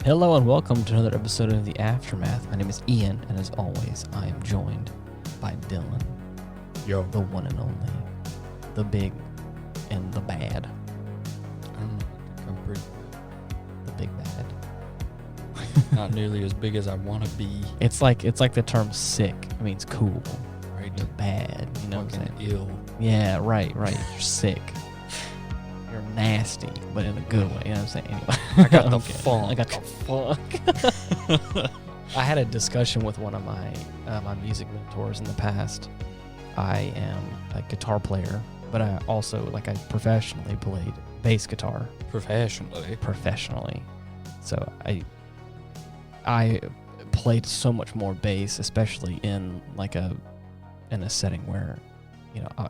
Hello and welcome to another episode of The Aftermath. My name is Ian, and as always, I am joined by Dylan. Yo. The one and only. The big and the bad. I don't know. I think I'm pretty The big bad. good. Not nearly as big as I want to be. It's like the term sick. It means cool. Right? You're bad. You know what I'm Fucking saying? ill. Yeah, right. You're sick. You're nasty, but in a good way. You know what I'm saying? Anyway. I got the Okay. funk. I got the funk. I had a discussion with one of my my music mentors in the past. I am a guitar player, but I also I professionally played bass guitar professionally. So I played so much more bass, especially in a setting where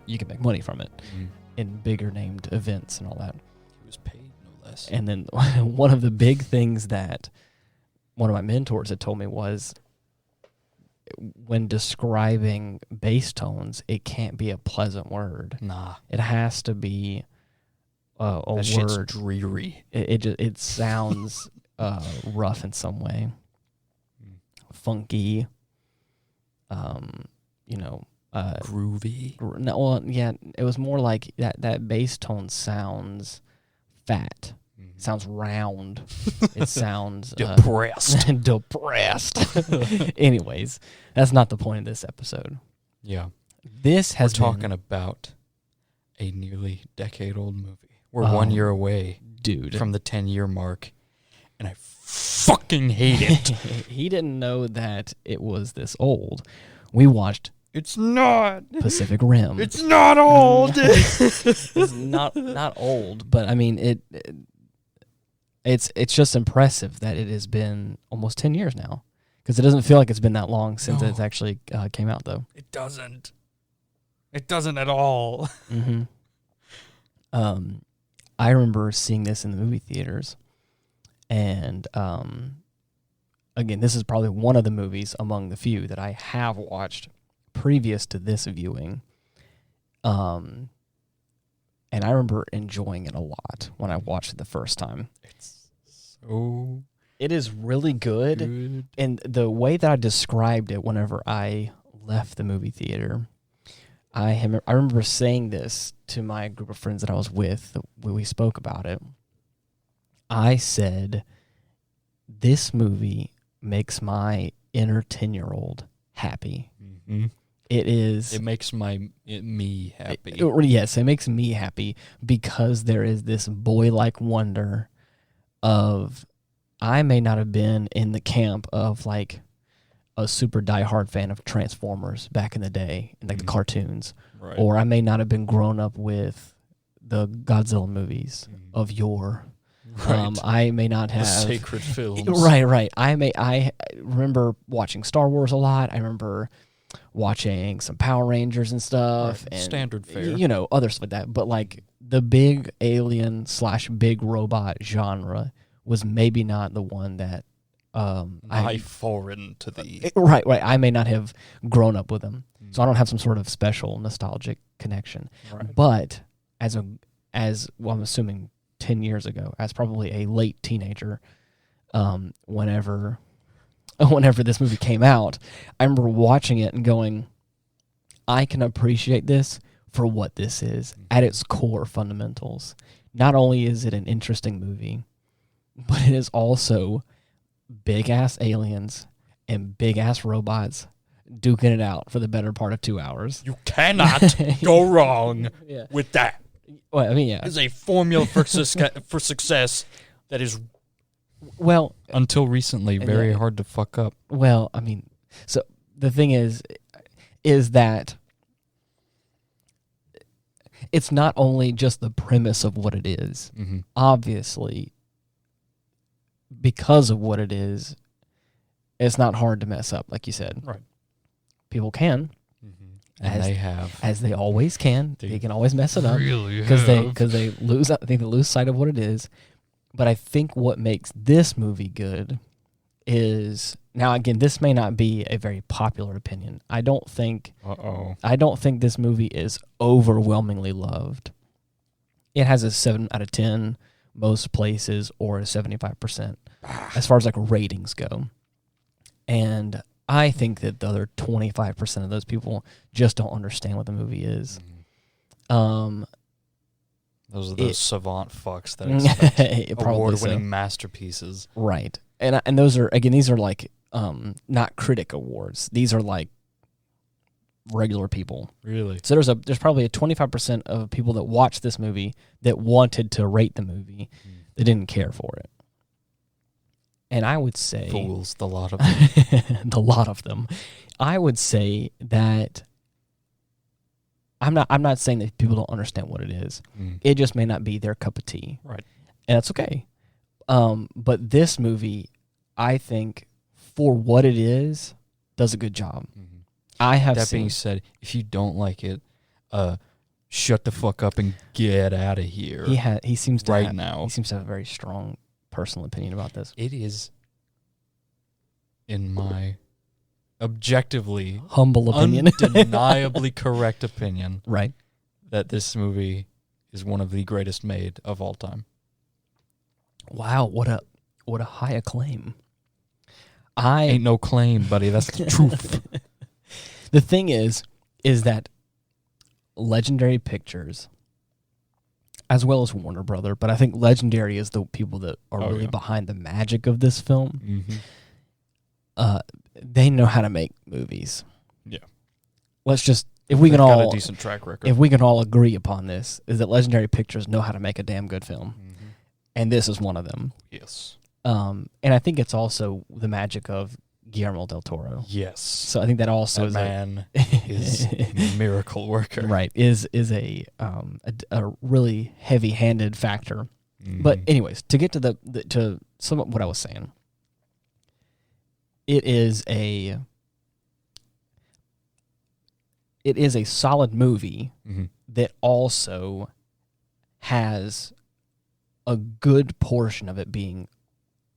you can make money from it in bigger named events and all that. He was paid no less. And then one of the big things that one of my mentors had told me was when describing bass tones, it can't be a pleasant word. Nah. It has to be a That word. shit's dreary. It sounds rough in some way, funky. Groovy. No, well, yeah, it was more like that bass tone sounds fat. It sounds round. It sounds Depressed. depressed. Anyways, that's not the point of this episode. Yeah. This has We're talking about a nearly decade-old movie. We're Oh, 1 year away dude from the 10-year mark, and I fucking hate it. He didn't know that it was this old. We watched It's not. Pacific Rim. It's not old. It's not old, but I mean it's just impressive that it has been almost 10 years now, because it doesn't feel like it's been that long since No. it's actually came out though. It doesn't. It doesn't at all. Mm-hmm. I remember seeing this in the movie theaters, and again, this is probably one of the movies among the few that I have watched previous to this viewing. And I remember enjoying it a lot when I watched it the first time. It's so It is really good. good. And the way that I described it whenever I left the movie theater, I remember saying this to my group of friends that I was with when we spoke about it. I said, this movie makes my inner 10-year-old happy. Mm-hmm. It is... It makes me happy. Yes, it makes me happy because there is this boy-like wonder of... I may not have been in the camp of like a super diehard fan of Transformers back in the day, in like the cartoons, Right. or I may not have been grown up with the Godzilla movies of yore. Right. I may not have the sacred films. Right. I remember watching Star Wars a lot. I remember watching some Power Rangers and stuff, Right. and Standard fare. other stuff like that. But like the big alien / big robot genre was maybe not the one that I foreign to thee. right. I may not have grown up with them, so I don't have some sort of special nostalgic connection. Right. But as I'm assuming 10 years ago, as probably a late teenager, whenever this movie came out, I remember watching it and going, I can appreciate this for what this is at its core fundamentals. Not only is it an interesting movie, but it is also big-ass aliens and big-ass robots duking it out for the better part of 2 hours. You cannot go wrong Yeah. with that. Well, I mean, yeah. It's a formula for success that is, Well, until recently, very Yeah. hard to fuck up. Well, I mean, so the thing is that it's not only just the premise of what it is. Mm-hmm. Obviously, because of what it is, it's not hard to mess up, like you said. Right. People can, And As- they have. as they always can. They can always mess it up Really because have. they lose. I think they lose sight of what it is. But I think what makes this movie good is, now again, this may not be a very popular opinion. I don't think this movie is overwhelmingly loved. It has a 7 out of 10 most places or a 75% as far as like ratings go. And I think that the other 25% of those people just don't understand what the movie is. Those are those savant fucks that expect award-winning masterpieces. Right. And those are, again, these are like not critic awards. These are like regular people. Really? So there's probably a 25% of people that watched this movie that wanted to rate the movie that didn't care for it. And I would say fools, the lot of them. the lot of them. I would say that I'm not saying that people don't understand what it is. It just may not be their cup of tea. Right. And that's okay. But this movie, I think, for what it is, does a good job. I have that being said, if you don't like it, shut the fuck up and get out of here. He seems to right have, now. He seems to have a very strong personal opinion about this. It is, in my objectively humble opinion, undeniably correct opinion, right, that this movie is one of the greatest made of all time. Wow, what a high acclaim. Ain't no claim, buddy. That's the truth. The thing is that Legendary Pictures, as well as Warner Brother, but I think Legendary is the people that are really behind the magic of this film. They know how to make movies. Yeah. Let's just, if we can all got a decent track record. If we can all agree upon this, is that Legendary Pictures know how to make a damn good film. And this is one of them. Yes. And I think it's also the magic of Guillermo del Toro. Yes. So I think that also is is a miracle worker. Right. Is a really heavy-handed factor. But anyways, to get to to some of what I was saying, it is a solid movie that also has a good portion of it being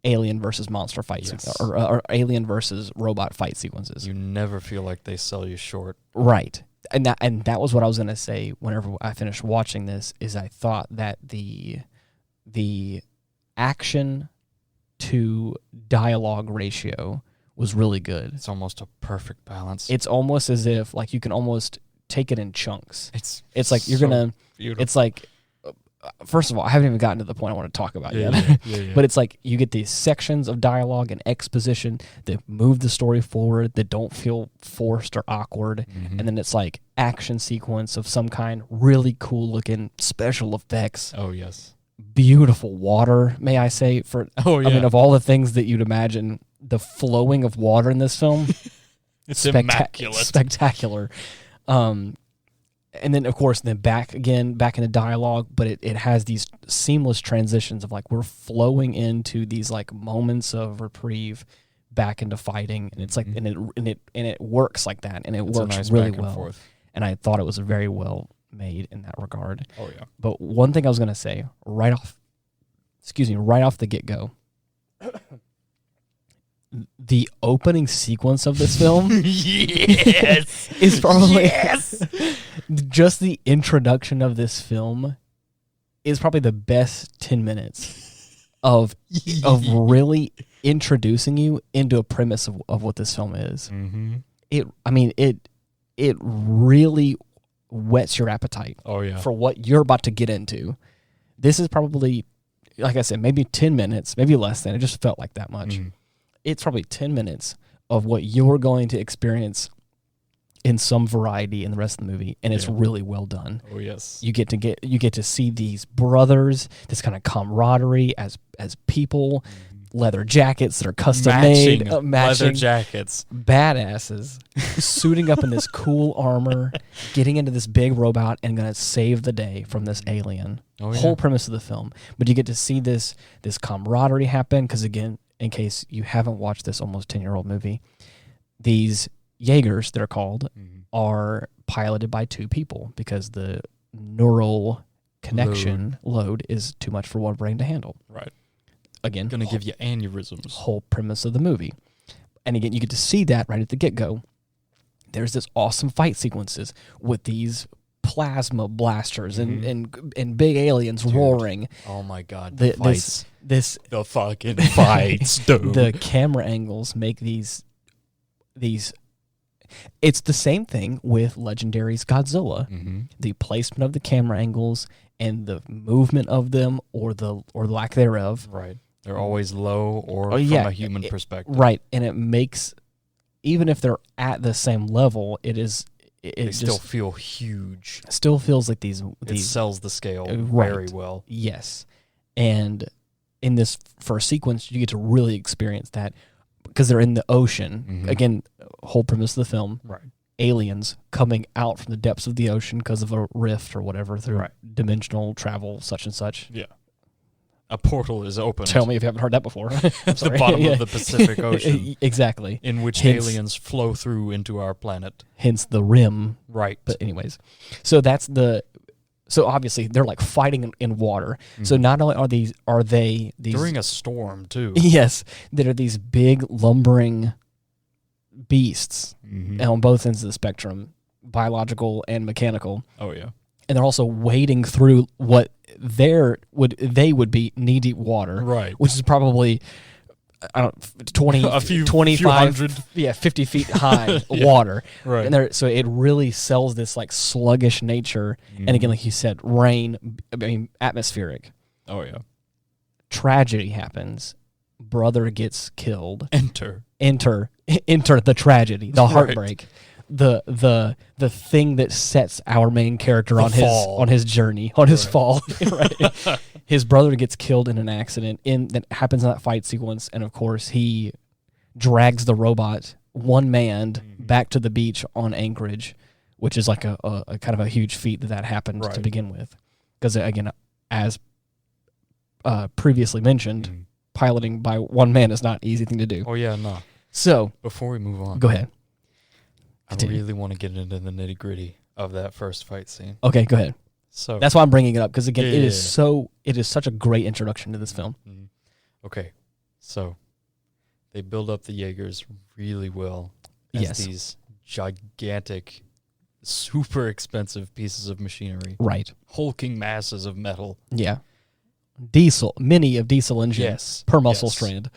alien versus monster fight or alien versus robot fight sequences. You never feel like they sell you short. Right. And that was what I was going to say whenever I finished watching this, is I thought that the action to dialogue ratio was really good. It's almost a perfect balance. It's almost as if like you can almost take it in chunks. It's like you're so going to beautiful. It's like, first of all, I haven't even gotten to the point I want to talk about yet. Yeah. But it's like you get these sections of dialogue and exposition that move the story forward, that don't feel forced or awkward. And then it's like action sequence of some kind, really cool looking special effects. Oh, yes. Beautiful water, may I say. I mean, of all the things that you'd imagine, the flowing of water in this film, it's immaculate. Spectacular. And then, of course, back into dialogue, but it has these seamless transitions of like we're flowing into these like moments of reprieve back into fighting, and it's like and it works like that, and it's works nice really back and well. forth. And I thought it was very well made in that regard. Oh yeah. But one thing I was going to say right off the get-go, the opening sequence of this film is probably just the introduction of this film is probably the best 10 minutes of really introducing you into a premise of what this film is. It really whets your appetite for what you're about to get into. This is probably, like I said, maybe 10 minutes, maybe less than. It just felt like that much. It's probably 10 minutes of what you're going to experience in some variety in the rest of the movie, and it's really well done. Oh yes. You get to see these brothers, this kind of camaraderie as people, leather jackets that are custom made, matching leather jackets, badasses, suiting up in this cool armor, getting into this big robot and gonna save the day from this alien. Whole premise of the film. But you get to see this camaraderie happen, because again, in case you haven't watched this almost 10-year-old movie, these Jaegers, they're called, are piloted by two people because the neural connection load is too much for one brain to handle. Right. Again, going to give you aneurysms. Whole premise of the movie. And again, you get to see that right at the get-go. There's this awesome fight sequences with these plasma blasters and big aliens roaring. Oh my god, The fights. The fucking fights, dude. The camera angles make these. It's the same thing with Legendary's Godzilla. The placement of the camera angles and the movement of them, or lack thereof. Right. They're always low or from a human perspective. Right, and it makes, even if they're at the same level, they still feel huge. Still feels like these It sells the scale right. very well. Yes, and in this first sequence, you get to really experience that because they're in the ocean. Again, whole premise of the film. Right. Aliens coming out from the depths of the ocean because of a rift or whatever through dimensional travel, such and such. Yeah. A portal is open. Tell me if you haven't heard that before. At the bottom of the Pacific Ocean. Exactly. In which aliens flow through into our planet. Hence the rim. Right. But anyways, so obviously they're like fighting in water. So not only are they these during a storm too. Yes, that are these big lumbering beasts on both ends of the spectrum, biological and mechanical. Oh yeah. And they're also wading through what they would be knee-deep water, right? Which is probably 25, 50 feet high water, right? And so it really sells this like sluggish nature, and again, like you said, atmospheric. Oh yeah. Tragedy happens. Brother gets killed. Enter the tragedy, the heartbreak. The thing that sets our main character on his journey, on his fall. Right. His brother gets killed in an accident that happens in that fight sequence, and of course he drags the robot one-manned back to the beach on Anchorage, which is like a kind of a huge feat that happened to begin with. Because again, as previously mentioned, piloting by one man is not an easy thing to do. Oh yeah, no. So before we move on, go ahead. Continue. I really want to get into the nitty gritty of that first fight scene. Okay, go ahead. So that's why I'm bringing it up, because again, it is such a great introduction to this film. Okay, so they build up the Jaegers really well as these gigantic, super expensive pieces of machinery, right? Hulking masses of metal. Yeah, many of diesel engines per muscle strand.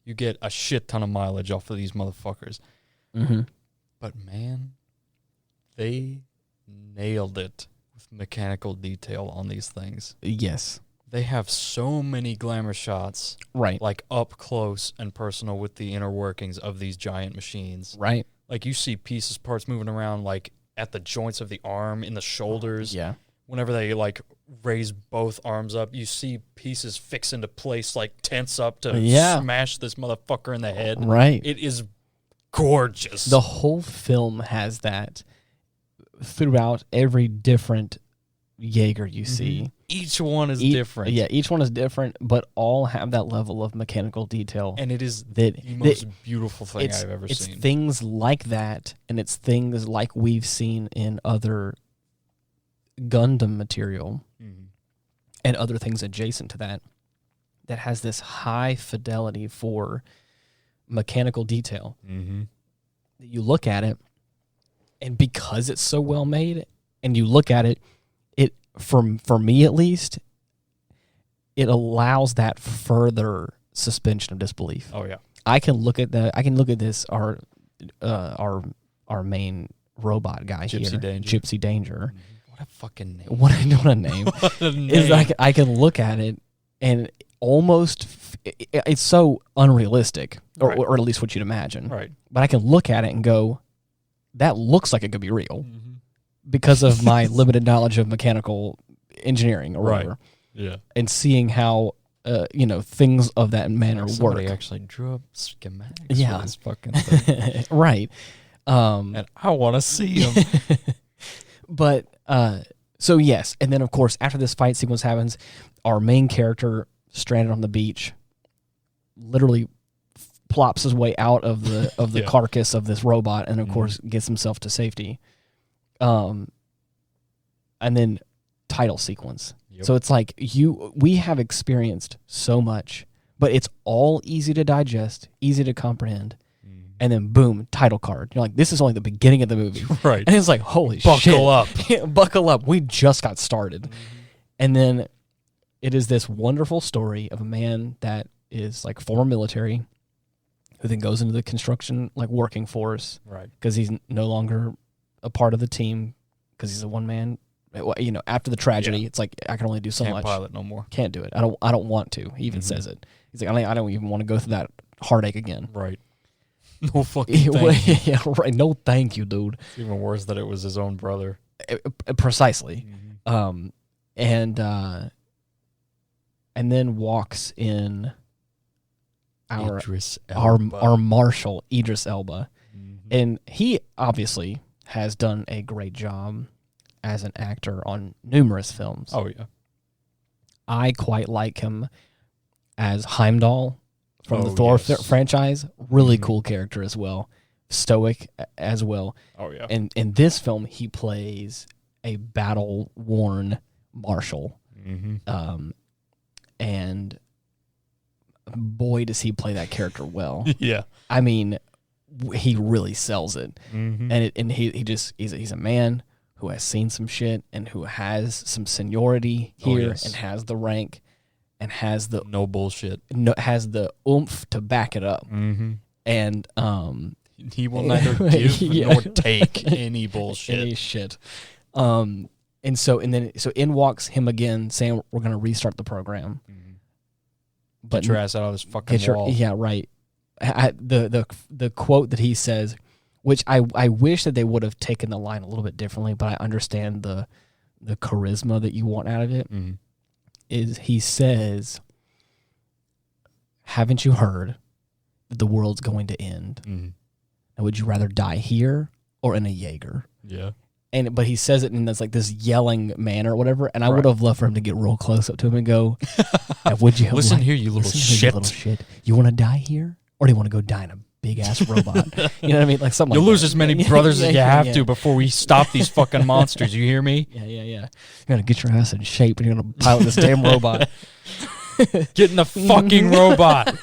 You get a shit ton of mileage off of these motherfuckers. But man, they nailed it with mechanical detail on these things. Yes. They have so many glamour shots. Right. Like up close and personal with the inner workings of these giant machines. Right. Like you see parts moving around like at the joints of the arm, in the shoulders. Yeah. Whenever they like raise both arms up, you see pieces fix into place, like tense up to smash this motherfucker in the head. Right. It is gorgeous. The whole film has that throughout every different Jaeger you see. Each one is different. Yeah, each one is different, but all have that level of mechanical detail. And it is the most beautiful thing I've ever seen. It's things like that, and it's things like we've seen in other Gundam material and other things adjacent to that has this high fidelity for mechanical detail. You look at it, and because it's so well made, and you look at it, for me at least, it allows that further suspension of disbelief. Oh yeah, I can look at this our main robot guy Gypsy Danger. What a fucking name! What a name! It's like I can look at it and almost it's so unrealistic, or at least what you'd imagine. Right. But I can look at it and go, that looks like it could be real because of my limited knowledge of mechanical engineering or whatever. Yeah. And seeing how things of that manner work. Somebody actually drew up schematics for this fucking thing. Right. And I want to see them. But so yes, and then of course after this fight sequence happens, our main character stranded on the beach literally plops his way out of the carcass of this robot, and of course gets himself to safety. And then title sequence. Yep. So it's like we have experienced so much, but it's all easy to digest, easy to comprehend. and then boom, title card. You're like, this is only the beginning of the movie. Right. And it's like, holy shit. Buckle up. Buckle up. We just got started. And then it is this wonderful story of a man that is like former military who then goes into the construction like working force. Right. Because he's no longer a part of the team because he's a one man. You know, after the tragedy, it's like I can only do so Can't much. pilot no more. Can't do it. I don't want to. He even says it. He's like, I don't even want to go through that heartache again. Right. No fucking thank you. Yeah, right. No, thank you, dude. It's even worse that it was his own brother. Precisely. And then walks in our marshal Idris Elba, and he obviously has done a great job as an actor on numerous films. Oh yeah, I quite like him as Heimdall from the Thor franchise. Really cool character as well, stoic as well. Oh yeah, and in this film he plays a battle-worn marshal. And boy, does he play that character well. Yeah. I mean, he really sells it. And he's a man who has seen some shit and who has some seniority here and has the rank and has the no bullshit. Has the oomph to back it up. And he will neither give nor take any bullshit. Any shit. And so in walks him again, saying we're going to restart the program. Get your ass out of this fucking wall. Yeah, right. The quote that he says, which I wish that they would have taken the line a little bit differently, but I understand the charisma that you want out of it. Is he says, "Haven't you heard that the world's going to end? And would you rather die here or in a Jaeger?" Yeah. But he says it in this like this yelling manner or whatever, and I would have loved for him to get real close up to him and go, "Would you listen here, you little shit? You want to die here, or do you want to go die in a big ass robot?" You know what I mean? Like something. You'll like lose that. as many brothers as you have to before we stop these fucking monsters. You hear me? Yeah. You're gonna get your ass in shape, and you're gonna pilot this damn robot. Get in the fucking robot.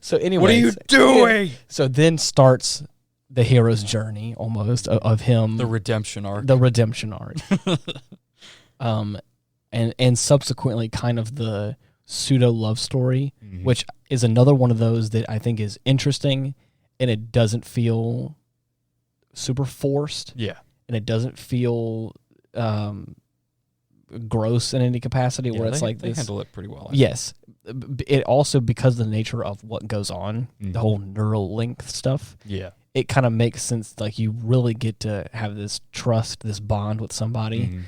So anyway, what are you doing? So then starts the hero's journey, almost, of him. The redemption arc. And subsequently kind of the pseudo love story, which is another one of those that I think is interesting, and it doesn't feel super forced. Yeah. And it doesn't feel gross in any capacity, where it's like they this. handle it pretty well. Yes. It also, because of the nature of what goes on, the whole neural link stuff. Yeah. It kind of makes sense. Like, you really get to have this trust, this bond with somebody.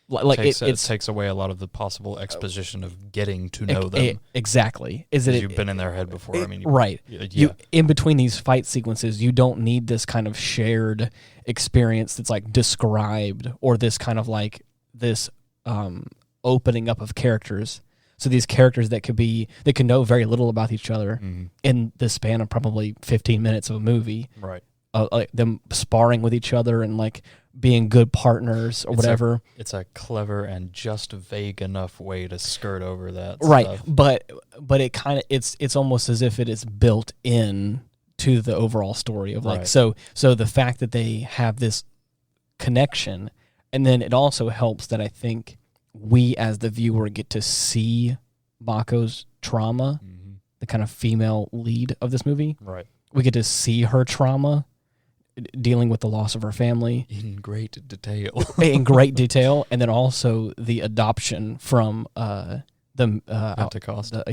Like it takes away a lot of the possible exposition of getting to know them. Exactly. You've been in their head before. Right. Yeah. You, in between these fight sequences, you don't need this kind of shared experience that's like described, or this kind of like this opening up of characters. So these characters that can know very little about each other in the span of probably 15 minutes of a movie. Right. Like them sparring with each other and like being good partners or whatever. It's a clever and just vague enough way to skirt over that right. stuff. But it kind of it's almost as if it is built in to the overall story of like so the fact that they have this connection, and then it also helps that I think we as the viewer get to see Mako's trauma, the kind of female lead of this movie. Right. We get to see her trauma dealing with the loss of her family in great detail. And then also the adoption from the Pentecost. Is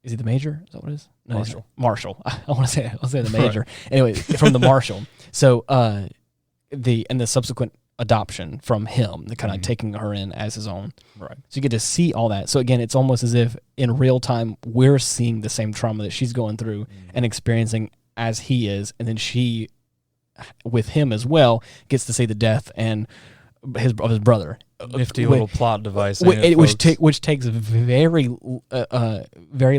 he the major? Is that what it is? No, Marshal. I'll say the major. Right. Anyway, from the marshal. So the subsequent adoption from him, the kind of taking her in as his own. Right. So you get to see all that. So again, it's almost as if in real time we're seeing the same trauma that she's going through and experiencing as he is, and then she, with him as well, gets to see the death and his brother. Nifty little plot device, which takes very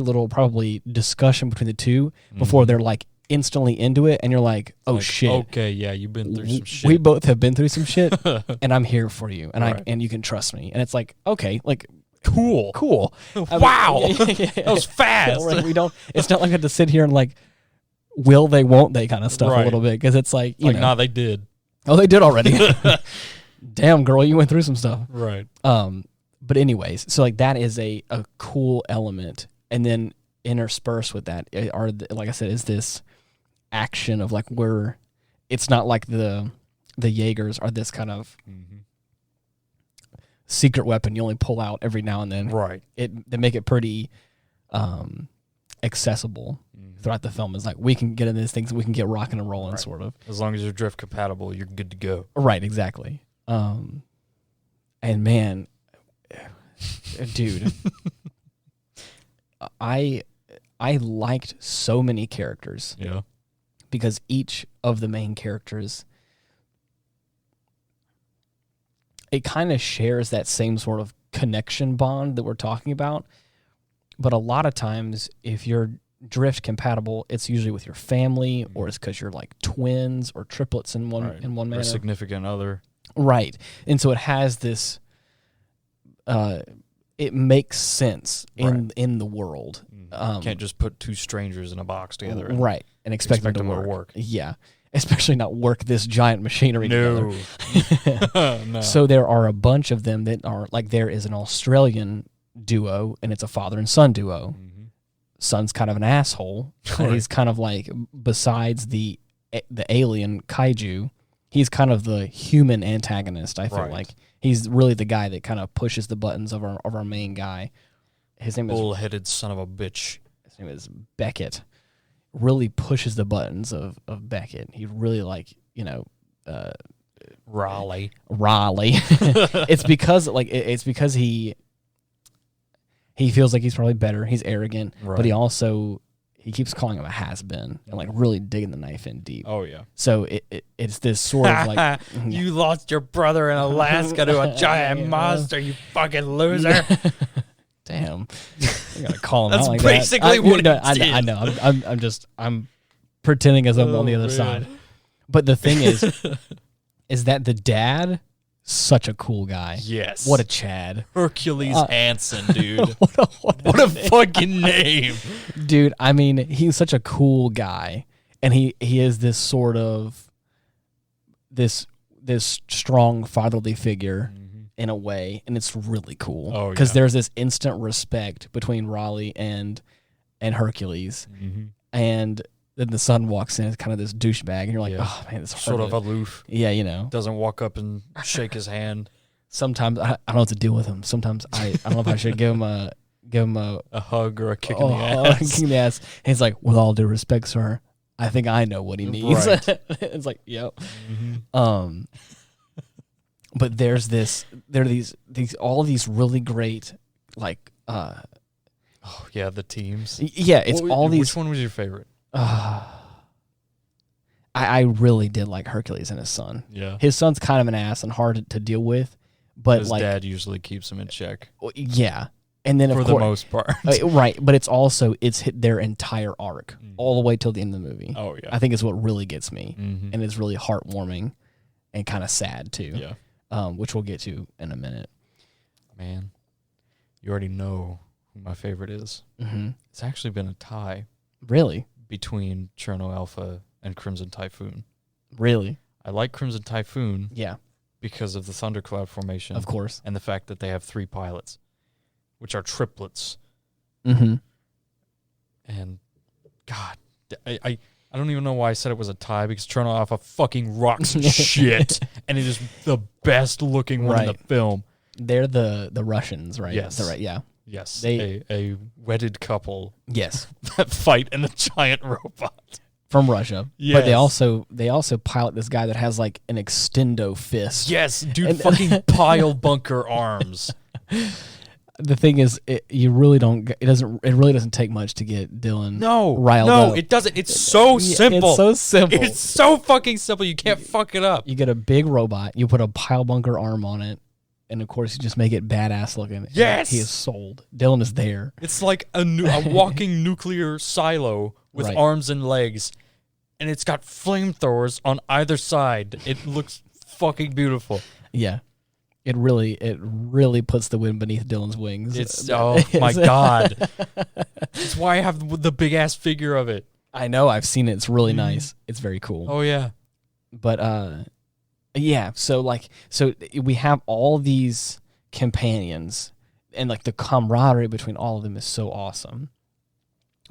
little probably discussion between the two before they're like instantly into it, and you're like, shit. Okay, yeah, you've been through some shit. We both have been through some shit, and I'm here for you, and and you can trust me. And it's like, okay, like Cool. Cool. Wow. Yeah. That was fast. Like, we don't. It's not like we have to sit here and like, will they, won't they, kind of stuff a little bit, because it's like, you know, nah, they did. Oh, they did already. Damn, girl, you went through some stuff. Right. But anyways, so like that is a cool element, and then interspersed with that are, like I said, is this action of like where it's not like the Jaegers are this kind of secret weapon you only pull out every now and then. Right. They make it pretty accessible throughout the film. It's like, we can get in these things, we can get rocking and rolling, sort of. As long as you're drift compatible, you're good to go. Right, exactly. And man, dude, I liked so many characters. Yeah. Because each of the main characters, it kind of shares that same sort of connection bond that we're talking about. But a lot of times, if you're drift compatible, it's usually with your family, or it's because you're like twins or triplets in one manner. Or a significant other. Right. And so it has this, it makes sense in the world. Can't just put two strangers in a box together. And expect them to work. Yeah. Especially not work this giant machinery together. No. So there are a bunch of them that are, like, there is an Australian duo, and it's a father and son duo. Son's kind of an asshole. Right. He's kind of like, besides the alien kaiju, he's kind of the human antagonist, I feel like. He's really the guy that kind of pushes the buttons of our main guy. His name is bull-headed son of a bitch. His name is Beckett. Really pushes the buttons of Beckett. He really, like, you know, Raleigh. It's because he feels like he's probably better. He's arrogant, but he keeps calling him a has-been and like really digging the knife in deep. Oh yeah. So it's this sort of like, you lost your brother in Alaska to a giant monster, you fucking loser. Damn, I gotta call him That's out like basically that. what he I know. I'm pretending as I'm on the other side. But the thing is that the dad, such a cool guy. Yes. What a Chad. Hercules Hansen, dude. what a fucking name. Dude, I mean, he's such a cool guy. And he is this sort of this strong fatherly figure in a way, and it's really cool. Because there's this instant respect between Raleigh and Hercules. And then the son walks in as kind of this douchebag, and you're like, oh man, it's sort of aloof. Yeah, you know. Doesn't walk up and shake his hand. Sometimes I don't know what to deal with him. Sometimes I don't know if I should give him a hug or a kick in the ass. Kick in the ass. And he's like, with all due respect, sir, I think I know what he needs. Right. It's like, yep. But there are these all these really great, like, the teams. Yeah, it's all these. Which one was your favorite? I really did like Hercules and his son. Yeah. His son's kind of an ass and hard to deal with, but his like, dad usually keeps him in check. Yeah. And then, for of the course, most part. Right, but it's also, it's hit their entire arc all the way till the end of the movie. Oh, yeah. I think it's what really gets me, and it's really heartwarming and kind of sad, too. Yeah. Which we'll get to in a minute. Man, you already know who my favorite is. It's actually been a tie. Really? Between Cherno Alpha and Crimson Typhoon. Really? I like Crimson Typhoon. Yeah. Because of the thundercloud formation. Of course. And the fact that they have 3 pilots, which are triplets. And God, I don't even know why I said it was a tie, because Cherno Alpha fucking rocks shit, and it is the best looking one in the film. They're the Russians, right? Yes. Right. Yeah. Yes. A wedded couple. Yes. That fight in a giant robot. From Russia. Yes. But they also pilot this guy that has like an extendo fist. Yes, dude, fucking pile bunker arms. The thing is, it really doesn't take much to get Dylan riled up. No, it doesn't. It's so simple. It's so simple. It's so fucking simple. You can't fuck it up. You get a big robot, you put a pile bunker arm on it, and of course you just make it badass looking. Yes! He is sold. Dylan is there. It's like a walking nuclear silo with arms and legs, and it's got flamethrowers on either side. It looks fucking beautiful. Yeah. It really puts the wind beneath Dylan's wings. It's oh my god. That's why I have the big ass figure of it. I know, I've seen it. It's really nice. It's very cool. Oh yeah. But yeah, so we have all these companions, and like the camaraderie between all of them is so awesome.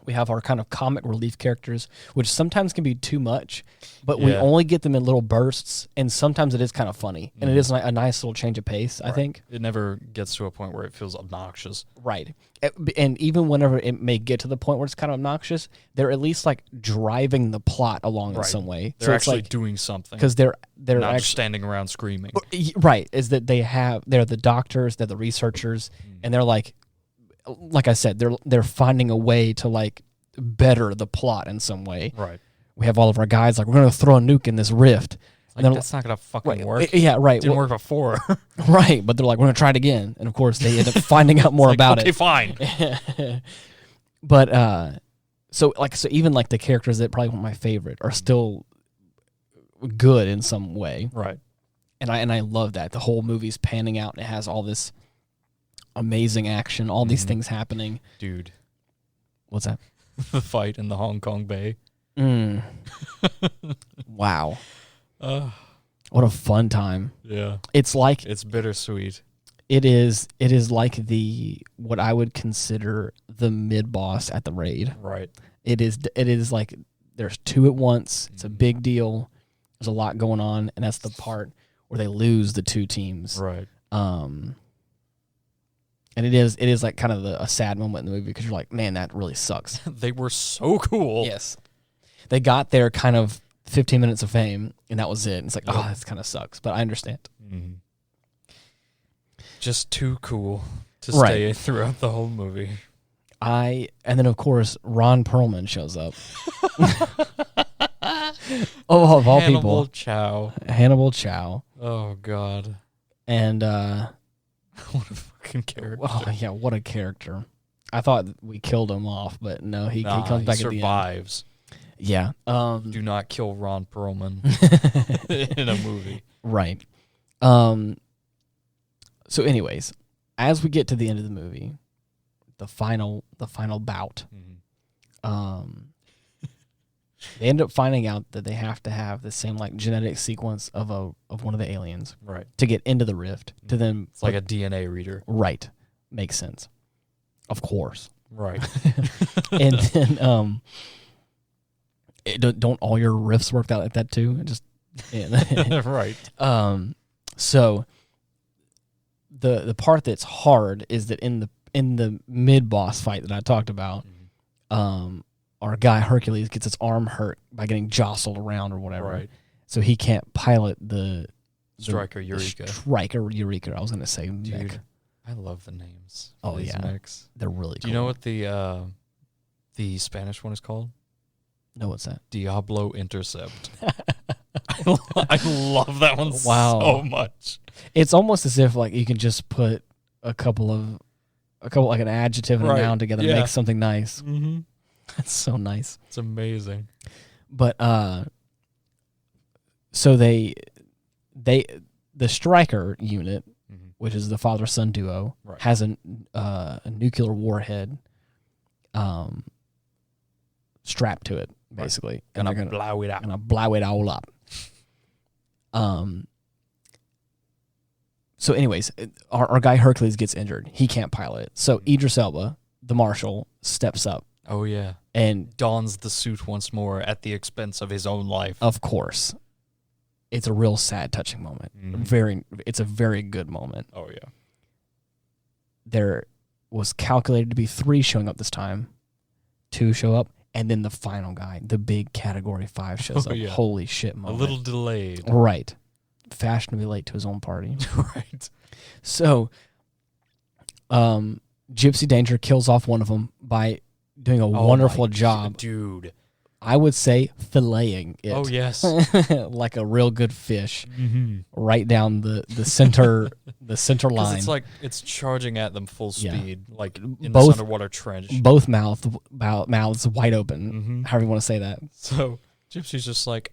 We have our kind of comic relief characters, which sometimes can be too much, but we only get them in little bursts, and sometimes it is kind of funny, and it is a nice little change of pace, I think. It never gets to a point where it feels obnoxious. Right. And even whenever it may get to the point where it's kind of obnoxious, they're at least like driving the plot along in some way. They're actually doing something. Because they're not just standing around screaming. Right. Is that they're the doctors, they're the researchers, and they're like I said, they're finding a way to like better the plot in some way. Right. We have all of our guys like, we're going to throw a nuke in this rift. Like, that's not going to fucking work. Yeah, right. It didn't work before. Right, but they're like, we're going to try it again. And of course, they end up finding out more about it. Okay, fine. But so even like the characters that probably weren't my favorite are still good in some way. Right. And I love that. The whole movie's panning out and it has all this amazing action, all these things happening. Dude. What's that? The fight in the Hong Kong Bay. Wow. What a fun time. Yeah. It's bittersweet. It is like what I would consider the mid-boss at the raid. Right. It is like there's two at once. It's a big deal. There's a lot going on, and that's the part where they lose the two teams. Right. And it is like kind of a sad moment in the movie because you're like, man, that really sucks. They were so cool. Yes. They got their kind of 15 minutes of fame, and that was it. And it's like, oh, that kind of sucks, but I understand. Mm-hmm. Just too cool to stay throughout the whole movie. And then, of course, Ron Perlman shows up. Of all people. Hannibal Chow. Oh, God. And what a fucking character. Oh, yeah, what a character. I thought we killed him off, but no, he comes back at the end. He survives. Yeah. Do not kill Ron Perlman in a movie. Right. So anyways, as we get to the end of the movie, the final bout, they end up finding out that they have to have the same like genetic sequence of one of the aliens, right, to get into the rift. To then, it's like a DNA reader, right? Makes sense, of course, right? And then, don't all your rifts work out like that too? Right. So the part that's hard is that in the mid boss fight that I talked about, our guy Hercules gets his arm hurt by getting jostled around or whatever. Right. So he can't pilot the Striker Eureka. Striker Eureka. I was going to say Dude, mech. I love the names. Oh these yeah, mechs. They're really. Do you know what the Spanish one is called? No, what's that? Diablo Intercept. I love that one so much. It's almost as if like you can just put a couple like an adjective and a noun together and make something nice. Mm-hmm. That's so nice. It's amazing. But so the Striker unit, which is the father-son duo, has a nuclear warhead strapped to it, basically. And I'm going to blow it up. And I blow it all up. So anyways, our guy Hercules gets injured. He can't pilot it. So Idris Elba, the marshal, steps up. Oh, yeah. And dons the suit once more at the expense of his own life. Of course. It's a real sad, touching moment. It's a very good moment. Oh, yeah. There was calculated to be 3 showing up this time. 2 show up. And then the final guy, the big Category 5 shows up. Yeah. Holy shit moment. A little delayed. Right. Fashionably late to his own party. Right. So, Gypsy Danger kills off one of them by doing a wonderful job. Dude. I would say filleting it. Oh, yes. Like a real good fish. Right down the center line. It's like it's charging at them full speed, like in this underwater trench. Both mouths wide open, however you want to say that. So Gypsy's just like,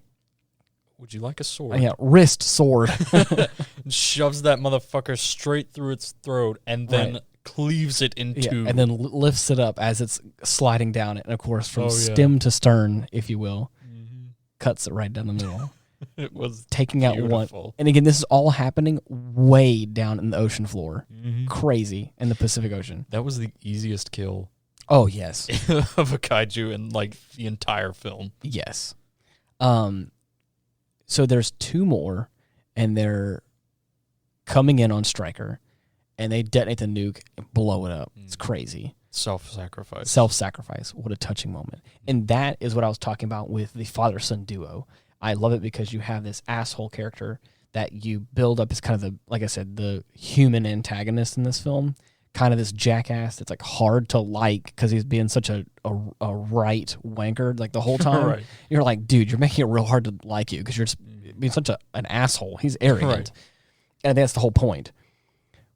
would you like a sword? Yeah, wrist sword. Shoves that motherfucker straight through its throat and then cleaves it in two. And then lifts it up as it's sliding down it. And, of course, from stem to stern, if you will, cuts it right down the middle. It was taking beautiful. out one. And again, this is all happening way down in the ocean floor. Crazy in the Pacific Ocean. That was the easiest kill. Oh, yes. Of a kaiju in like the entire film. Yes. So there's two more, and they're coming in on Stryker, and they detonate the nuke and blow it up. It's crazy. Self-sacrifice. Self-sacrifice. What a touching moment. And that is what I was talking about with the father-son duo. I love it because you have this asshole character that you build up as kind of the, like I said, the human antagonist in this film. Kind of this jackass that's like hard to like because he's being such a right wanker like the whole time. Right. You're like, dude, you're making it real hard to like you because you're just being such an asshole. He's arrogant. Right. And that's the whole point.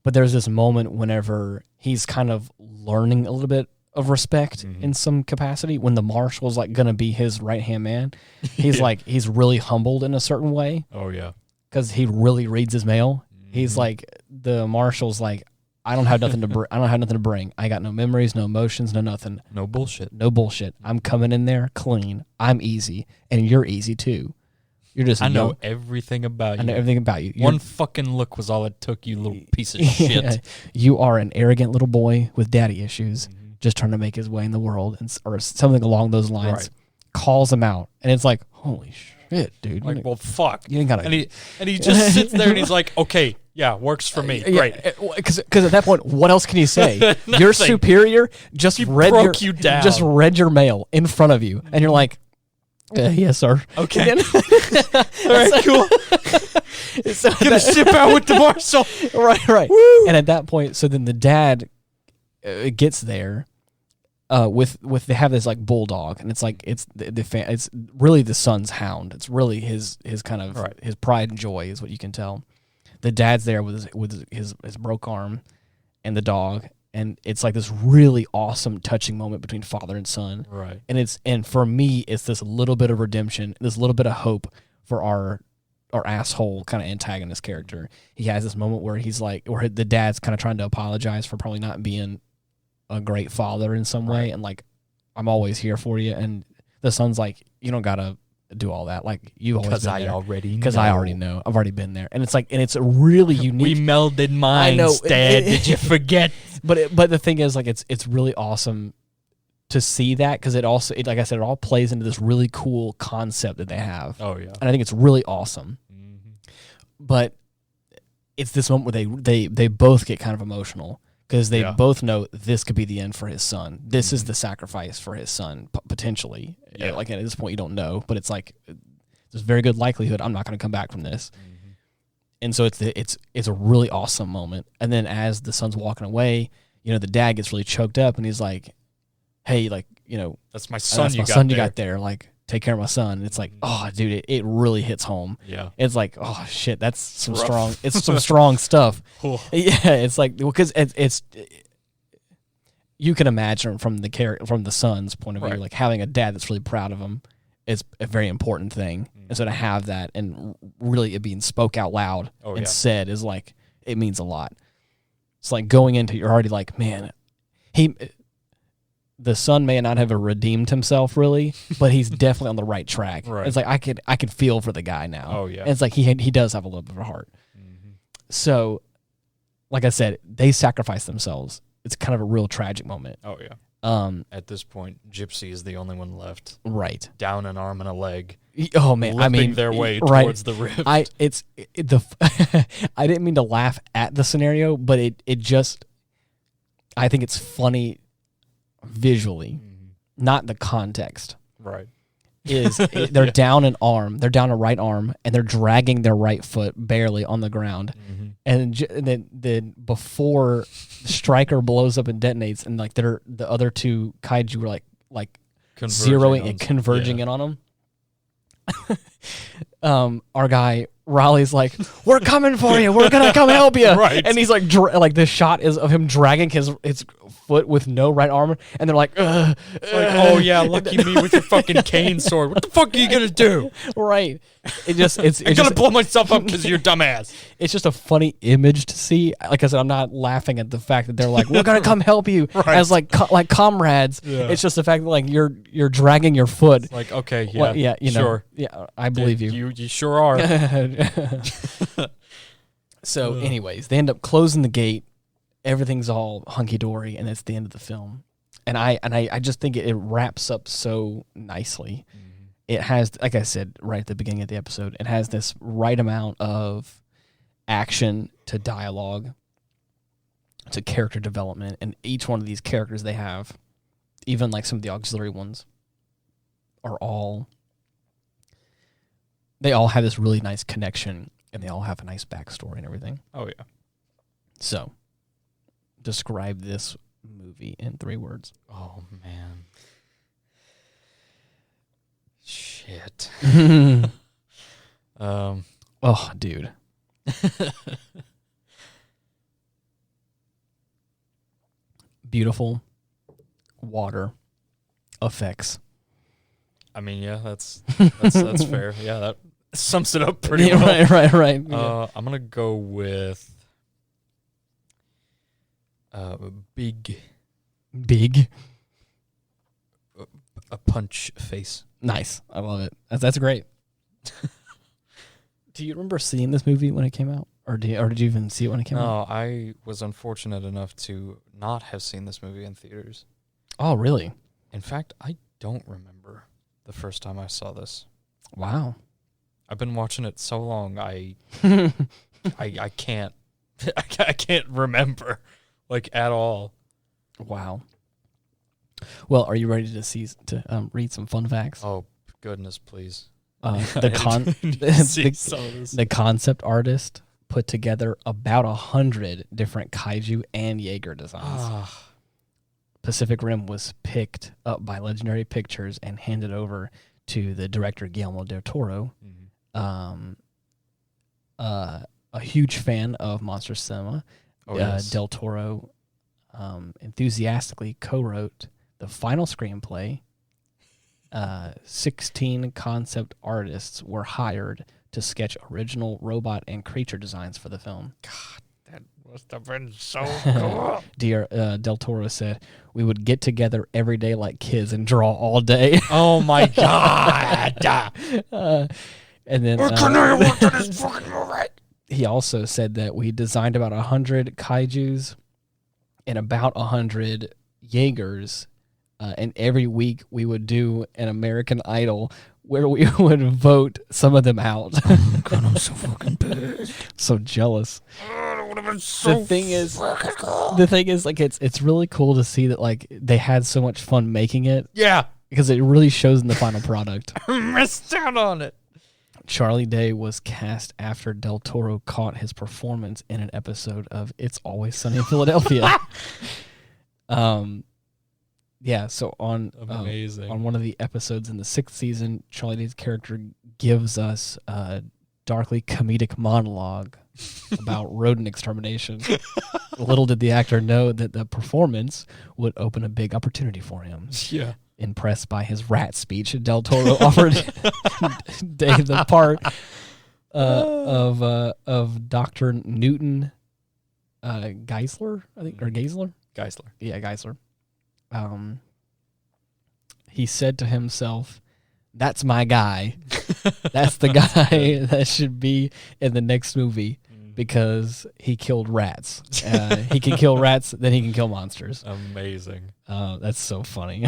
But there's this moment whenever he's kind of learning a little bit of respect in some capacity when the marshal's like going to be his right-hand man. He's like, he's really humbled in a certain way. Oh, yeah. Because he really reads his mail. He's like, the marshal's like, I don't have nothing to I don't have nothing to bring. I got no memories, no emotions, no nothing. No bullshit. No bullshit. I'm coming in there clean. I'm easy, and you're easy too. You're just I know everything about you. I know everything about you. One fucking look was all it took, you little piece of shit. You are an arrogant little boy with daddy issues, just trying to make his way in the world, or something along those lines. Right. Calls him out, and it's like, holy shit, dude. Like, well, fuck. You ain't gotta. And he just sits there and he's like, okay. Yeah, works for me. Great. Because at that point, what else can you say? Your superior just read your mail in front of you, and you're like, yes, sir. Okay. All right, cool. So gonna ship out with the marshal. Right. Woo! And at that point, so then the dad gets there with they have this like bulldog, and it's like it's really the son's hound. It's really his kind of his pride and joy is what you can tell. The dad's there with his broke arm and the dog, and it's like this really awesome, touching moment between father and son. Right. And for me, it's this little bit of redemption, this little bit of hope for our asshole kind of antagonist character. He has this moment where he's like, where the dad's kind of trying to apologize for probably not being a great father in some way, and like, I'm always here for you. And the son's like, you don't gotta do all that, like you always been there. Because I already know. I've already been there, and it's like, and it's a really unique. We melded minds, Dad. Did you forget? But the thing is, like, it's really awesome to see that because it also, like I said, it all plays into this really cool concept that they have. Oh yeah, and I think it's really awesome. But it's this moment where they both get kind of emotional because they both know this could be the end for his son. This is the sacrifice for his son, potentially. Yeah. Like at this point, you don't know, but it's like there's a very good likelihood I'm not going to come back from this. And so it's a really awesome moment. And then as the son's walking away, the dad gets really choked up, and he's like, "Hey, like, that's my son. That's my son you got there. Like, take care of my son." And it's like, oh, dude, it really hits home. Yeah. It's like, oh shit, that's some strong. It's some strong stuff. Cool. Yeah, it's like, because it's you can imagine from the son's point of view, like having a dad that's really proud of him is a very important thing. And so to have that and really it being spoke out loud said is like, it means a lot. It's like going into, you're already like, man, the son may not have redeemed himself really, but he's definitely on the right track. Right. It's like I could feel for the guy now. Oh yeah. And it's like he does have a little bit of a heart. So, like I said, they sacrifice themselves. It's kind of a real tragic moment. Oh yeah. At this point, Gypsy is the only one left. Right. Down an arm and a leg. Oh man, I mean, their way towards the rift. I didn't mean to laugh at the scenario, but it just, I think it's funny visually, not the context. Right. They're down an arm, they're down a right arm, and they're dragging their right foot barely on the ground. And then before Stryker blows up and detonates, and like the other two kaiju were like zeroing and converging in on them. Our guy Raleigh's like, "We're coming for you. We're gonna come help you." Right. And he's like, like the shot is of him dragging his foot with no right arm, and they're like, Like, oh yeah, lucky me with your fucking cane sword. What the fuck are you gonna do? right. It's I'm gonna blow myself up because of your dumbass. It's just a funny image to see. Like I said, I'm not laughing at the fact that they're like, we're gonna come help you as like comrades. Yeah. It's just the fact that like you're dragging your foot. It's like, okay, yeah, Well, yeah, you know, sure. yeah, I believe you. You sure are. So, anyways, they end up closing the gate. Everything's all hunky dory, and it's the end of the film. And I just think it wraps up so nicely. It has, like I said right at the beginning of the episode, it has this right amount of action to dialogue to character development, and each one of these characters they have, even like some of the auxiliary ones, they all have this really nice connection, and they all have a nice backstory and everything. Oh yeah. So, describe this movie in 3 words. Oh man. Shit. Oh, dude. Beautiful water effects. I mean, yeah, that's fair. Yeah, that sums it up pretty well. Right. I'm gonna go with big a punch face. Nice. I love it. That's great. Do you remember seeing this movie when it came out? Or did you even see it when it came out? No, I was unfortunate enough to not have seen this movie in theaters. Oh, really? In fact, I don't remember the first time I saw this. Wow. I've been watching it so long, I can't I can't remember like at all. Wow. Well, are you ready to read some fun facts? Oh goodness, please. The concept artist put together about 100 different kaiju and Jaeger designs. Pacific Rim was picked up by Legendary Pictures and handed over to the director Guillermo del Toro. A huge fan of monster cinema. Yes. Del Toro enthusiastically co-wrote the final screenplay. 16 concept artists were hired to sketch original robot and creature designs for the film. God, that must have been so cool. Del Toro said, "We would get together every day like kids and draw all day." Oh my God. And then watch this fucking movie. He also said that we designed about 100 kaijus and about 100 Jaegers. And every week we would do an American Idol where we would vote some of them out. Oh God, I'm so fucking pissed. So jealous. That would have been so the thing is, like, it's really cool to see that like they had so much fun making it. Yeah, because it really shows in the final product. I missed out on it. Charlie Day was cast after Del Toro caught his performance in an episode of It's Always Sunny in Philadelphia. Yeah, so on one of the episodes in the 6th season, Charlie Day's character gives us a darkly comedic monologue about rodent extermination. Little did the actor know that the performance would open a big opportunity for him. Yeah. Impressed by his rat speech, Del Toro offered Dave the part of Dr. Newton Geisler, I think, or Geisler? Geisler. Yeah, Geisler. He said to himself, "That's my guy. That's the guy that should be in the next movie because he killed rats. He can kill rats, then he can kill monsters." Amazing. That's so funny.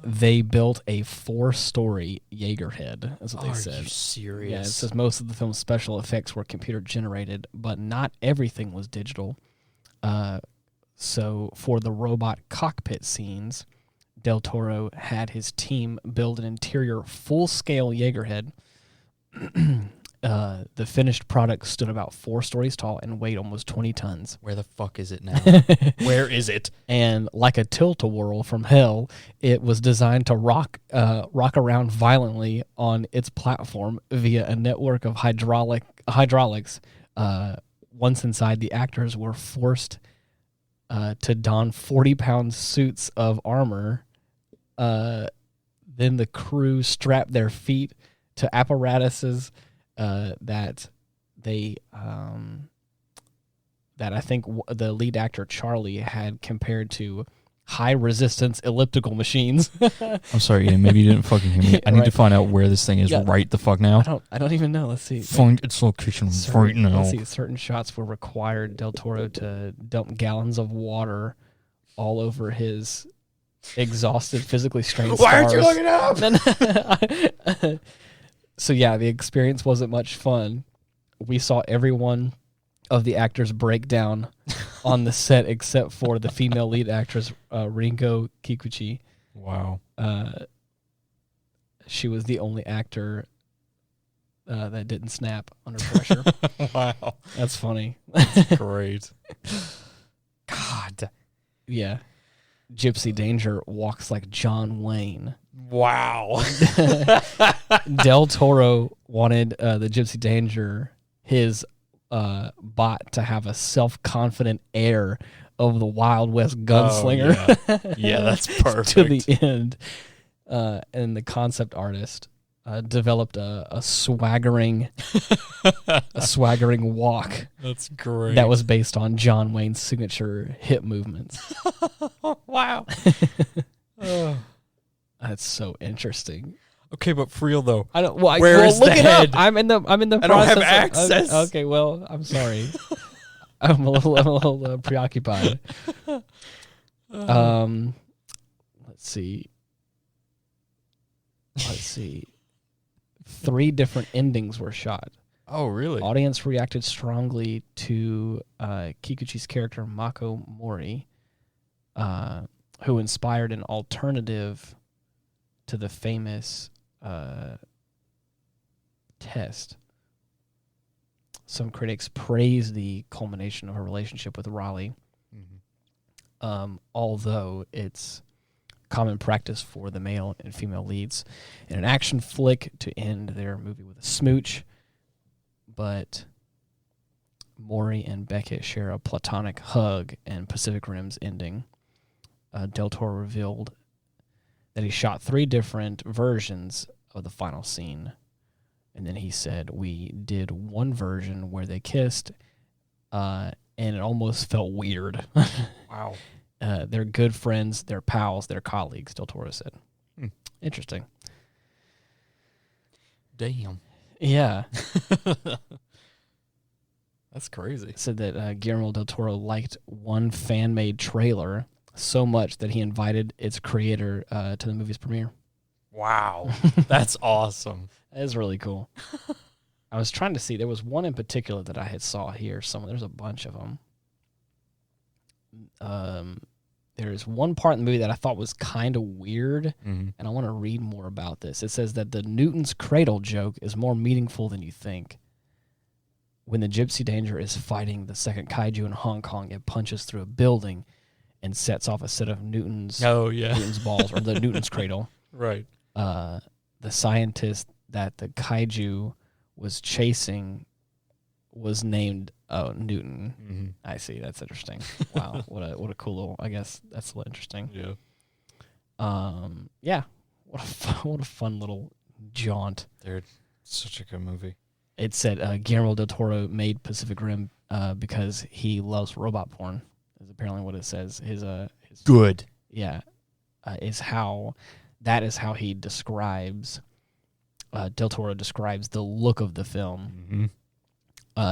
They built a 4-story Jaeger head. That's what they said. Are you serious? Yeah, it says most of the film's special effects were computer generated, but not everything was digital. So for the robot cockpit scenes, Del Toro had his team build an interior full-scale Jaeger head. The finished product stood about 4 stories tall and weighed almost 20 tons. Where the fuck is it now? Where is it? And like a tilt-a-whirl from hell, it was designed to rock around violently on its platform via a network of hydraulics, once inside, the actors were forced to don 40-pound suits of armor. Then the crew strapped their feet to apparatuses that they that I think the lead actor Charlie had compared to high-resistance elliptical machines. I'm sorry, Ian, maybe you didn't fucking hear me. I need to find out where this thing is right the fuck now. I don't even know. Let's see. Find its location right now. Let's see. Certain shots were required Del Toro to dump gallons of water all over his exhausted, physically strained Why stars. aren't you looking up? So yeah, the experience wasn't much fun. We saw every one of the actors break down on the set except for the female lead actress, Ringo Kikuchi. Wow. She was the only actor that didn't snap under pressure. Wow. That's funny. That's great. God. Yeah. Gypsy Danger walks like John Wayne. Wow. Del Toro wanted the Gypsy Danger, his bot, to have a self-confident air of the Wild West gunslinger. Oh, yeah. That's perfect. To the end. And the concept artist developed a swaggering walk. That's great. That was based on John Wayne's signature hip movements. Wow. That's so interesting. Okay, but for real though, I don't. Well, where's look the it head? up. I'm in the. I don't have access. Okay, well, I'm sorry. I'm a little preoccupied. Let's see. 3 different endings were shot. Oh, really? Audience reacted strongly to Kikuchi's character Mako Mori, who inspired an alternative to the famous test. Some critics praised the culmination of her relationship with Raleigh, although it's common practice for the male and female leads in an action flick to end their movie with a smooch. But Maury and Beckett share a platonic hug in Pacific Rim's ending. Del Toro revealed that he shot 3 different versions of the final scene. And then he said, we did one version where they kissed, and it almost felt weird. Wow. They're good friends, they're pals, they're colleagues, Del Toro said. Interesting. Damn. Yeah. That's crazy. Said that Guillermo del Toro liked one fan-made trailer so much that he invited its creator to the movie's premiere. Wow. That's awesome. That is really cool. I was trying to see. There was one in particular that I had saw here somewhere. There's a bunch of them. There's one part in the movie that I thought was kind of weird, and I want to read more about this. It says that the Newton's cradle joke is more meaningful than you think. When the Gypsy Danger is fighting the second kaiju in Hong Kong, it punches through a building and sets off a set of Newton's balls, or the Newton's cradle. Right. The scientist that the kaiju was chasing was named Newton. I see. That's interesting. Wow. What a cool little. I guess that's a little interesting. Yeah. Yeah. What a fun little jaunt. Dude, such a good movie. It said Guillermo del Toro made Pacific Rim because he loves robot porn. Is apparently what it says. His good. Yeah. Is how he describes. Del Toro describes the look of the film.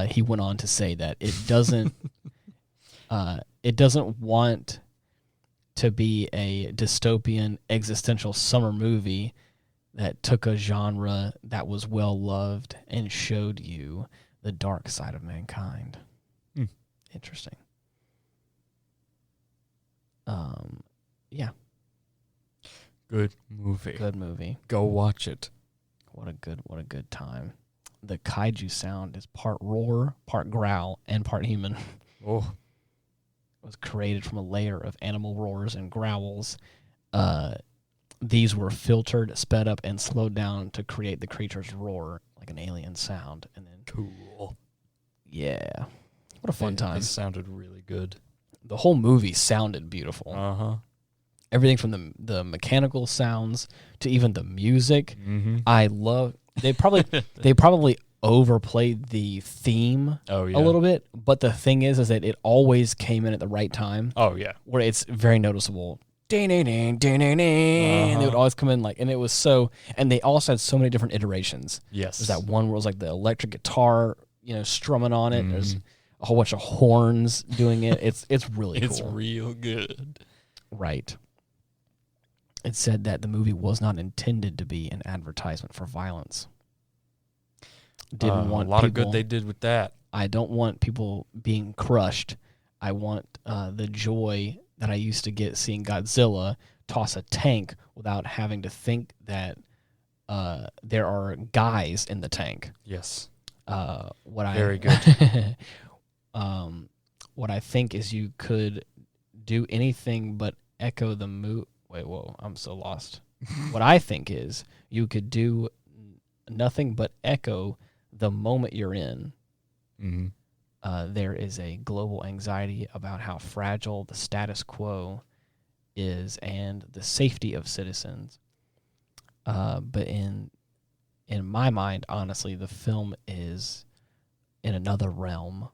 He went on to say that it doesn't want to be a dystopian existential summer movie that took a genre that was well loved and showed you the dark side of mankind. Interesting. Yeah. Good movie. Good movie. Go watch it. What a good time. The kaiju sound is part roar, part growl, and part human. Oh. It was created from a layer of animal roars and growls. These were filtered, sped up, and slowed down to create the creature's roar, like an alien sound. And then cool. Yeah. What a fun time. It sounded really good. The whole movie sounded beautiful. Uh-huh. Everything from the mechanical sounds to even the music. Mm-hmm. I love. They probably overplayed the theme a little bit, but the thing is that it always came in at the right time. Oh yeah, where it's very noticeable. And it would always come in and it was so. And they also had so many different iterations. Yes, there's that one where it was like the electric guitar, strumming on it. Mm-hmm. There's a whole bunch of horns doing it. It's really cool. It's real good. Right. It said that the movie was not intended to be an advertisement for violence. Didn't want a lot people, of good they did with that. I don't want people being crushed. I want the joy that I used to get seeing Godzilla toss a tank without having to think that there are guys in the tank. Yes. Very good. What I think is you could do anything but echo the mood. Wait, whoa, I'm so lost. What I think is you could do nothing but echo the moment you're in. Mm-hmm. There is a global anxiety about how fragile the status quo is and the safety of citizens. But in my mind, honestly, the film is in another realm.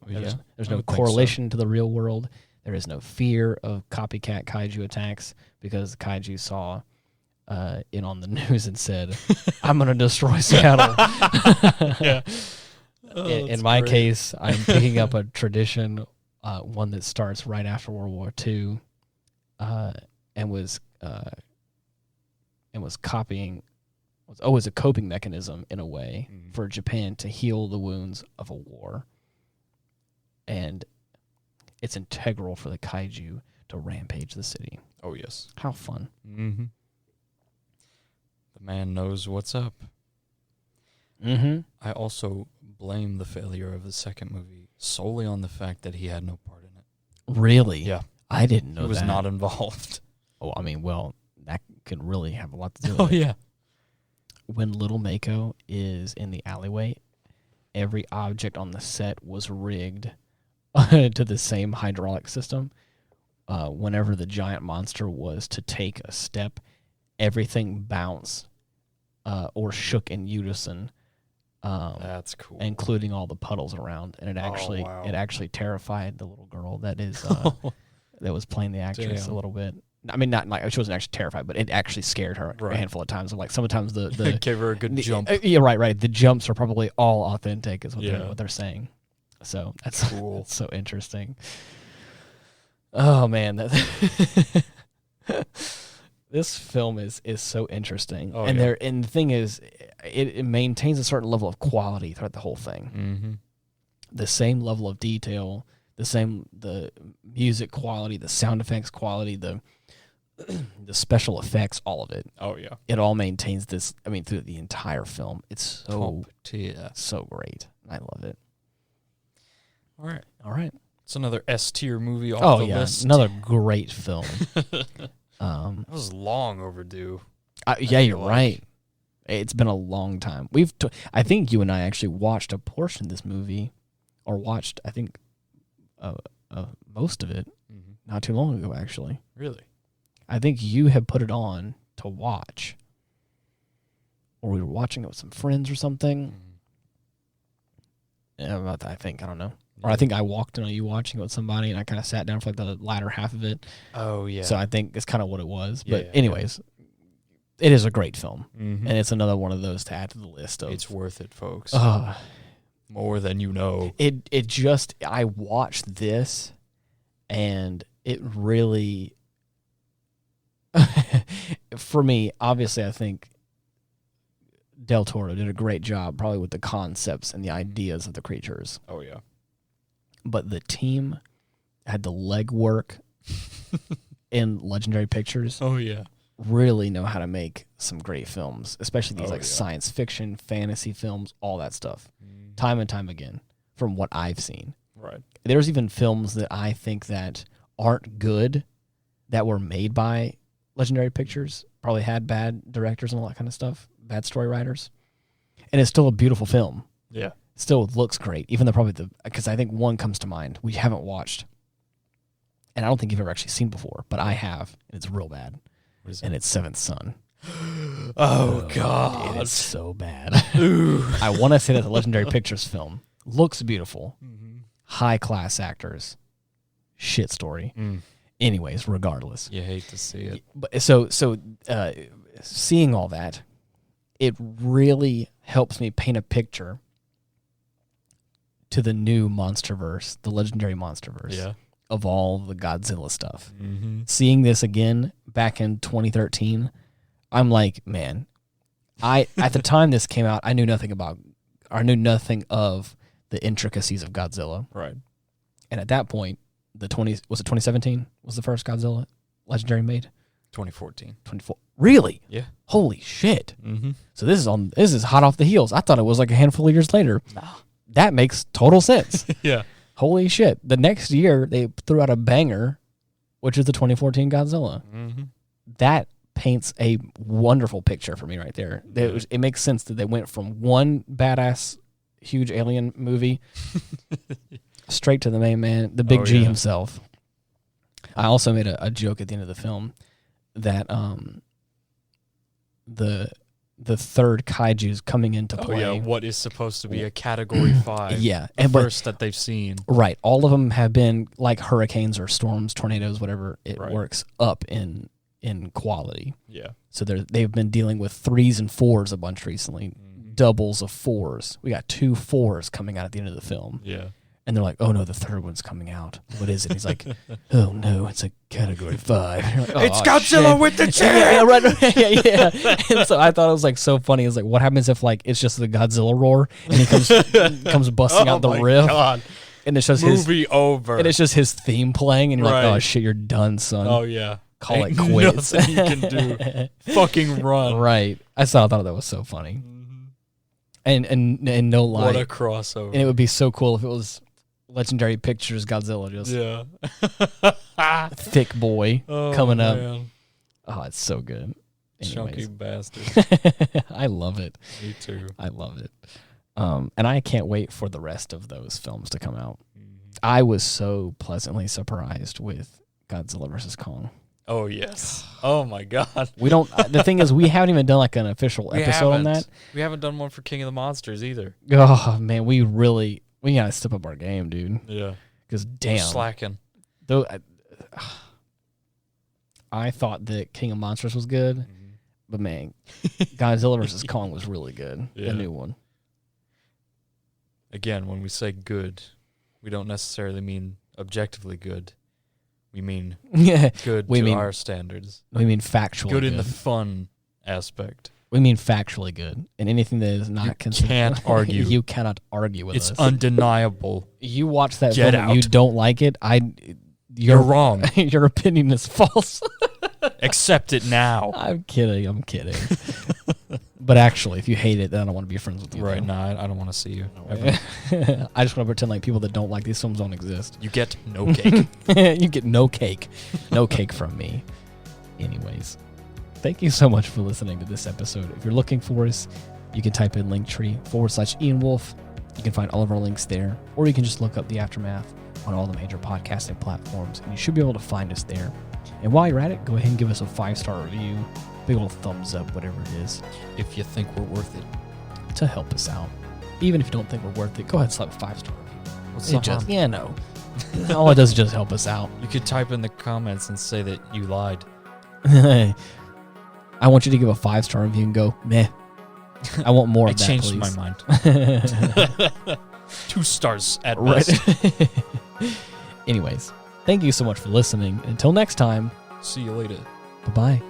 There's no correlation to the real world. There is no fear of copycat kaiju attacks because kaiju saw it on the news and said, I'm going to destroy Seattle. Yeah. In my case, I'm picking up a tradition, one that starts right after World War II, and was copying, was always a coping mechanism in a way for Japan to heal the wounds of a war. And it's integral for the kaiju to rampage the city. Oh, yes. How fun. Mm-hmm. The man knows what's up. Mm-hmm. I also blame the failure of the second movie solely on the fact that he had no part in it. Really? Yeah. I didn't know that. He was not involved. Oh, I mean, well, that could really have a lot to do with it. Oh, yeah. When Little Mako is in the alleyway, every object on the set was rigged to the same hydraulic system. Whenever the giant monster was to take a step, everything bounced or shook in unison. That's cool. Including all the puddles around, and it actually terrified the little girl that is that was playing the actress a little bit. I mean, not like she wasn't actually terrified, but it actually scared her a handful of times. Like sometimes the gave her a good jump. Yeah, right. The jumps are probably all authentic, is what they're saying. So that's cool. That's so interesting. Oh man, this film is so interesting, and the thing is, it maintains a certain level of quality throughout the whole thing. Mm-hmm. The same level of detail, the music quality, the sound effects quality, the special effects, all of it. Oh yeah, it all maintains this. I mean, through the entire film, it's so great. I love it. All right. It's another S tier movie off the list. Another great film. That was long overdue. Yeah, you're right. It's been a long time. I think you and I actually watched a portion of this movie, or watched, I think, most of it not too long ago, actually. Really? I think you had put it on to watch, or we were watching it with some friends or something. Yeah, I think, I don't know. Or I think I walked in on you watching it with somebody, and I kind of sat down for like the latter half of it. Oh, yeah. So I think it's kind of what it was. But anyways, it is a great film. And it's another one of those to add to the list. It's worth it, folks. More than you know. I watched this, and it really, for me, obviously I think Del Toro did a great job probably with the concepts and the ideas of the creatures. Oh, yeah. But the team had the legwork in Legendary Pictures. Oh, yeah. Really know how to make some great films, especially these science fiction, fantasy films, all that stuff. Time and time again, from what I've seen. Right. There's even films that I think that aren't good that were made by Legendary Pictures, probably had bad directors and all that kind of stuff, bad story writers. And it's still a beautiful film. Yeah. Still looks great, even though probably because I think one comes to mind we haven't watched, and I don't think you've ever actually seen before, but I have, and it's real bad. What is it? And it's Seventh Son. Oh, God. It's so bad. I want to say that the Legendary Pictures film looks beautiful, high class actors, shit story. Anyways, regardless, You hate to see it. but seeing all that, it really helps me paint a picture to the new MonsterVerse, the Legendary MonsterVerse. Yeah. Of all the Godzilla stuff. Mm-hmm. Seeing this again back in 2013, I'm like, man, at the time this came out, I knew nothing of the intricacies of Godzilla. Right. And at that point, was it 2017 was the first Godzilla Legendary made? 2014. 24. Really? Yeah. Holy shit. Mm-hmm. So this is hot off the heels. I thought it was like a handful of years later. Nah. That makes total sense. Yeah. Holy shit. The next year, they threw out a banger, which is the 2014 Godzilla. Mm-hmm. That paints a wonderful picture for me right there. It makes sense that they went from one badass, huge alien movie straight to the main man, the Big G himself. I also made a joke at the end of the film that the third kaiju's coming into play. Oh, yeah, what is supposed to be a Category 5. Yeah. The first that they've seen. Right. All of them have been like hurricanes or storms, tornadoes, whatever it works, up in quality. Yeah. So they've been dealing with 3s and 4s a bunch recently, doubles of 4s. We got 2 4s coming out at the end of the film. Yeah. And they're like, oh, no, the third one's coming out. What is it? He's like, oh, no, it's a Category 5. Like, oh, it's Godzilla shit. with the chair! Yeah, right. Yeah. And so I thought it was like so funny. It's like, what happens if like it's just the Godzilla roar and he comes busting out the riff? God. And it's just Movie over. And it's just his theme playing, and you're like, oh, Right. shit, you're done, son. Oh, yeah. Call Ain't it quits. Nothing you can do. Fucking run. Right. I thought that was so funny. And no lie. What a crossover. And it would be so cool if it was Legendary Pictures Godzilla, just thick boy coming up. Man. Oh, it's so good. Chunky Anyways. bastard. I love it. Me too. I love it. And I can't wait for the rest of those films to come out. I was so pleasantly surprised with Godzilla vs. Kong. Oh, yes. Oh, my God. We don't. The thing is, we haven't even done like an official episode on that. We haven't done one for King of the Monsters either. Oh man, we gotta step up our game, dude. Yeah. Because damn, Slacking. though, I thought that King of Monsters was good, but man, Godzilla vs. Kong was really good. Yeah. The new one. Again, when we say good, we don't necessarily mean objectively good. We mean Yeah, good we to mean- our standards. we mean factually Good in the fun aspect. We mean factually good, and anything that is not considered. Can't argue. You cannot argue with It's us. undeniable. You watch that Get film and you out. don't like it. You're wrong. Your opinion is false. Accept it now. I'm kidding. But actually, if you hate it, then I don't want to be friends with you. Right though. now, I don't want to see you. I just want to pretend like people that don't like these films don't exist. You get no cake. You get no cake. No cake from me. Anyways, thank you so much for listening to this episode. If you're looking for us, you can type in Linktree/Ian Wolf. You can find all of our links there, or you can just look up The Aftermath on all the major podcasting platforms, and you should be able to find us there. And while you're at it, go ahead and give us a 5-star review, big old thumbs up, whatever it is, If you think we're worth it. to help us out. Even if you don't think we're worth it, go ahead and slap a 5-star review. What's It the just, harm? yeah, no. All it does is just help us out. You could type in the comments and say that you lied. I want you to give a 5-star review and go, meh. I want more I of that, changed please. my mind. 2 stars at best. Right. Anyways, thank you so much for listening. Until next time, See you later. bye-bye.